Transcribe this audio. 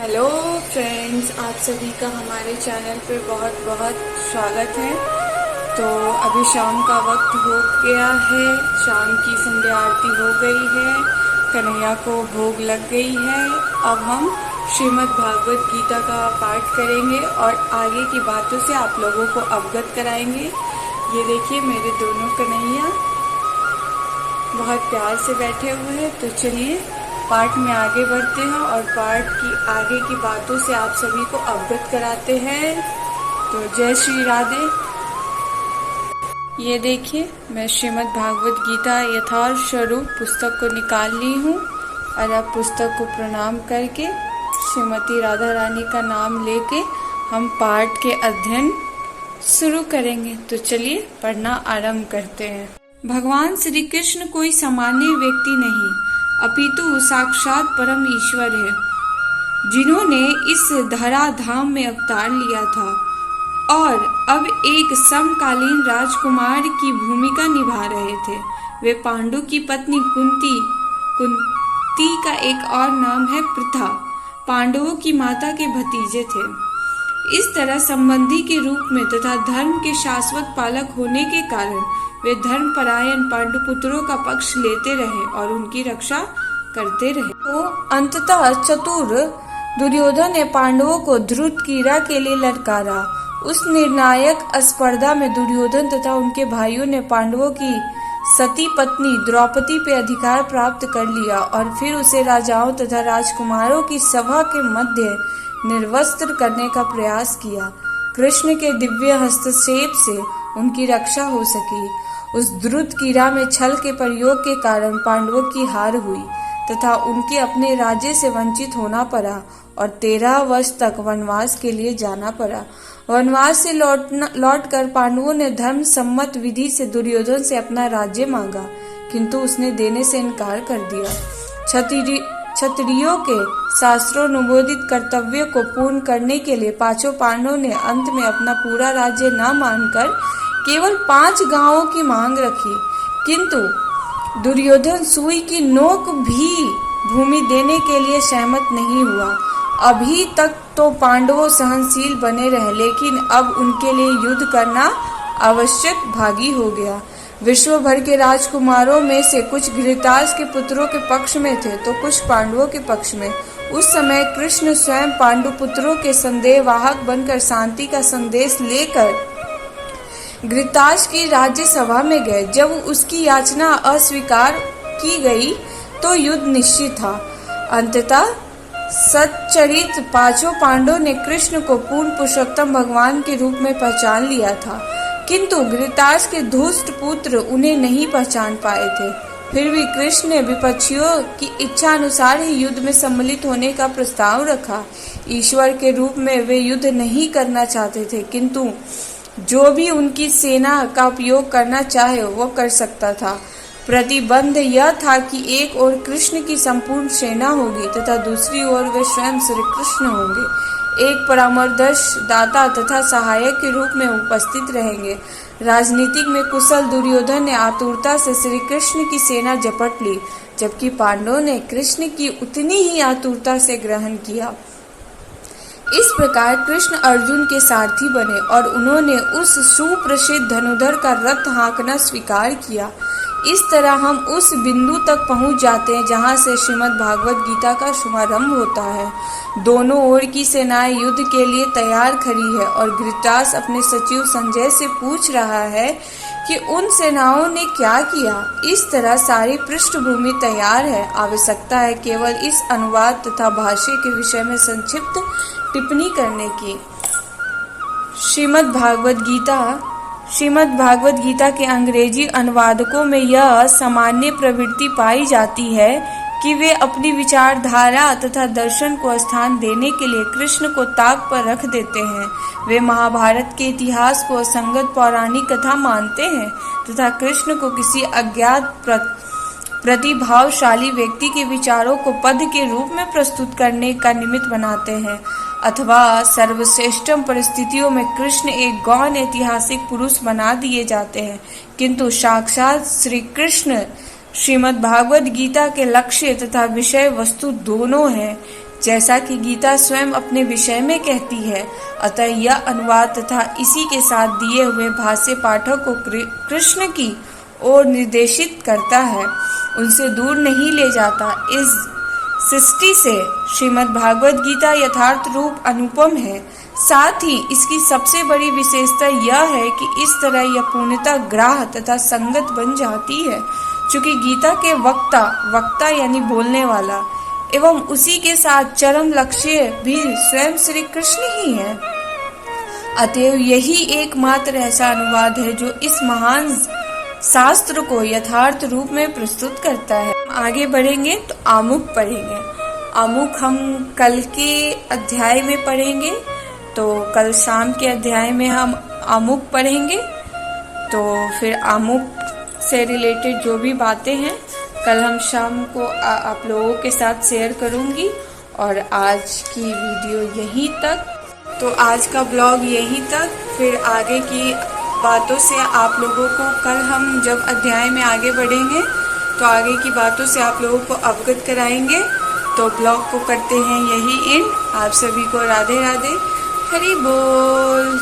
Hello friends, आप सभी का हमारे चैनल पे बहुत बहुत स्वागत है। तो अभी शाम का वक्त हो गया है, शाम की संध्या आरती हो गई है, कन्हैया को भोग लग गई है। अब हम श्रीमद् भागवत गीता का पाठ करेंगे और आगे की बातों से आप लोगों को अवगत कराएंगे। ये देखिए मेरे दोनों कन्हैया बहुत प्यार से बैठे हुए हैं। तो चलिए पाठ में आगे बढ़ते हैं और पाठ की आगे की बातों से आप सभी को अवगत कराते हैं। तो जय श्री राधे। ये देखिए मैं श्रीमद् भागवत गीता यथार्थ स्वरूप पुस्तक को निकाल ली हूँ और अब पुस्तक को प्रणाम करके श्रीमती राधा रानी का नाम लेके हम पाठ के अध्ययन शुरू करेंगे। तो चलिए पढ़ना आरंभ करते हैं। भगवान श्री कृष्ण कोई सामान्य व्यक्ति नहीं अपितु साक्षात परम ईश्वर है, जिन्होंने इस धराधाम में अवतार लिया था और अब एक समकालीन राजकुमार की भूमिका निभा रहे थे। वे पांडु की पत्नी कुंती का एक और नाम है प्रथा, पांडवों की माता के भतीजे थे। इस तरह संबंधी के रूप में तथा धर्म के शाश्वत पालक होने के कारण वे धर्मपरायण पांडुपुत्रों का पक्ष लेते रहे और उनकी रक्षा करते रहे। तो अंततः चतुर दुर्योधन ने पांडवों को धृतकीरा के लिए ललकारा। उस निर्णायक स्पर्धा में दुर्योधन तथा उनके भाइयों ने पांडवों की सती पत्नी द्रौपदी पे अधिकार प्राप्त कर लिया और फिर उसे राजाओं तथा राजकुमारों की सभा के मध्य निर्वस्त्र करने का प्रयास किया। कृष्ण के दिव्य हस्तक्षेप से उनकी रक्षा हो सकी। उस धृतकीरा में छल के प्रयोग के कारण पांडवों की हार हुई तथा उनके अपने राज्य से वंचित होना पड़ा और 13 वर्ष तक वनवास के लिए जाना पड़ा। वनवास से लौटकर पांडवों ने धर्म सम्मत विधि से दुर्योधन से अपना राज्य मांगा, किंतु उसने देने से इनकार कर दिया। क्षत्रियों के शास्त्रोनुमोदित कर्तव्य को पूर्ण करने के लिए पांचों पांडवों ने अंत में अपना पूरा राज्य न मानकर केवल 5 गांवों की मांग रखी, किंतु दुर्योधन सुई की नोक भी भूमि देने के लिए सहमत नहीं हुआ। अभी तक तो पांडवों सहनशील बने रहे, लेकिन अब उनके लिए युद्ध करना आवश्यक भागी हो गया। विश्व भर के राजकुमारों में से कुछ घृतास के पुत्रों के पक्ष में थे तो कुछ पांडवों के पक्ष में। उस समय कृष्ण स्वयं पांडु पुत्रों के संदेहवाहक बनकर शांति का संदेश लेकर घृतास की राज्य सभा में गए। जब उसकी याचना अस्वीकार की गई तो युद्ध निश्चित था। अंततः सच्चरित्र पांचों पांडवों ने कृष्ण को पूर्ण पुरुषोत्तम भगवान के रूप में पहचान लिया था, किंतु घृतास के दुष्ट पुत्र उन्हें नहीं पहचान पाए थे। फिर भी कृष्ण ने विपक्षियों की इच्छा अनुसार ही युद्ध में सम्मिलित होने का प्रस्ताव रखा। ईश्वर के रूप में वे युद्ध नहीं करना चाहते थे, किंतु जो भी उनकी सेना का उपयोग करना चाहे वो कर सकता था। प्रतिबंध यह था कि एक ओर कृष्ण की संपूर्ण सेना होगी तथा दूसरी ओर वे स्वयं श्री कृष्ण होंगे। एक परामर्श दाता तथा सहायक के रूप में उपस्थित रहेंगे। राजनीतिक में कुशल दुर्योधन ने आतुरता से श्री कृष्ण की सेना झपट ली, जबकि पांडवों ने कृष्ण की उतनी ही आतुरता से ग्रहण किया। इस प्रकार कृष्ण अर्जुन के सारथी बने और उन्होंने उस सुप्रसिद्ध धनुधर का रथ हाँकना स्वीकार किया। इस तरह हम उस बिंदु तक पहुंच जाते हैं जहां से श्रीमद् भागवत गीता का शुभारंभ होता है। दोनों ओर की सेनाएं युद्ध के लिए तैयार खड़ी है और घृतास अपने सचिव संजय से पूछ रहा है कि उन सेनाओं ने क्या किया। इस तरह सारी पृष्ठभूमि तैयार है। आवश्यकता है केवल इस अनुवाद तथा भाष्य के विषय में संक्षिप्त टिप्पणी करने की। श्रीमद् भागवत गीता के अंग्रेजी अनुवादकों में यह सामान्य प्रवृत्ति पाई जाती है कि वे अपनी विचारधारा तथा दर्शन को स्थान देने के लिए कृष्ण को ताक पर रख देते हैं। वे महाभारत के इतिहास को असंगत पौराणिक कथा मानते हैं तथा कृष्ण को किसी अज्ञात प्रतिभाशाली व्यक्ति के विचारों को पद के रूप में प्रस्तुत करने का निमित्त बनाते हैं, अथवा सर्वश्रेष्ठम परिस्थितियों में कृष्ण एक गौण ऐतिहासिक पुरुष बना दिए जाते हैं। किंतु साक्षात श्री कृष्ण श्रीमद् भागवत गीता के लक्ष्य तथा विषय वस्तु दोनों हैं। जैसा कि गीता स्वयं अपने विषय में कहती है। अतः यह अनुवाद तथा इसी के साथ दिए हुए भाष्य पाठक को कृष्ण की ओर निर्देशित करता है, उनसे दूर नहीं ले जाता। इस सृष्टि से श्रीमद् भागवत गीता यथार्थ रूप अनुपम है। साथ ही इसकी सबसे बड़ी विशेषता यह है कि इस तरह यह पूर्णतः ग्राह्य तथा संगत बन जाती है, चूँकि गीता के वक्ता यानी बोलने वाला एवं उसी के साथ चरम लक्ष्य भी स्वयं श्री कृष्ण ही है। अतएव यही एकमात्र ऐसा अनुवाद है जो इस महान शास्त्र को यथार्थ रूप में प्रस्तुत करता है। आगे बढ़ेंगे तो आमुख पढ़ेंगे। आमुख हम कल के अध्याय में पढ़ेंगे, तो कल शाम के अध्याय में हम आमुख पढ़ेंगे। तो फिर आमुख से रिलेटेड जो भी बातें हैं कल हम शाम को आप लोगों के साथ शेयर करूंगी। और आज की वीडियो यहीं तक, तो आज का ब्लॉग यहीं तक। फिर आगे की बातों से आप लोगों को कल हम जब अध्याय में आगे बढ़ेंगे तो आगे की बातों से आप लोगों को अवगत कराएंगे। तो ब्लॉग को करते हैं यही एंड। आप सभी को राधे राधे, हरि बोल।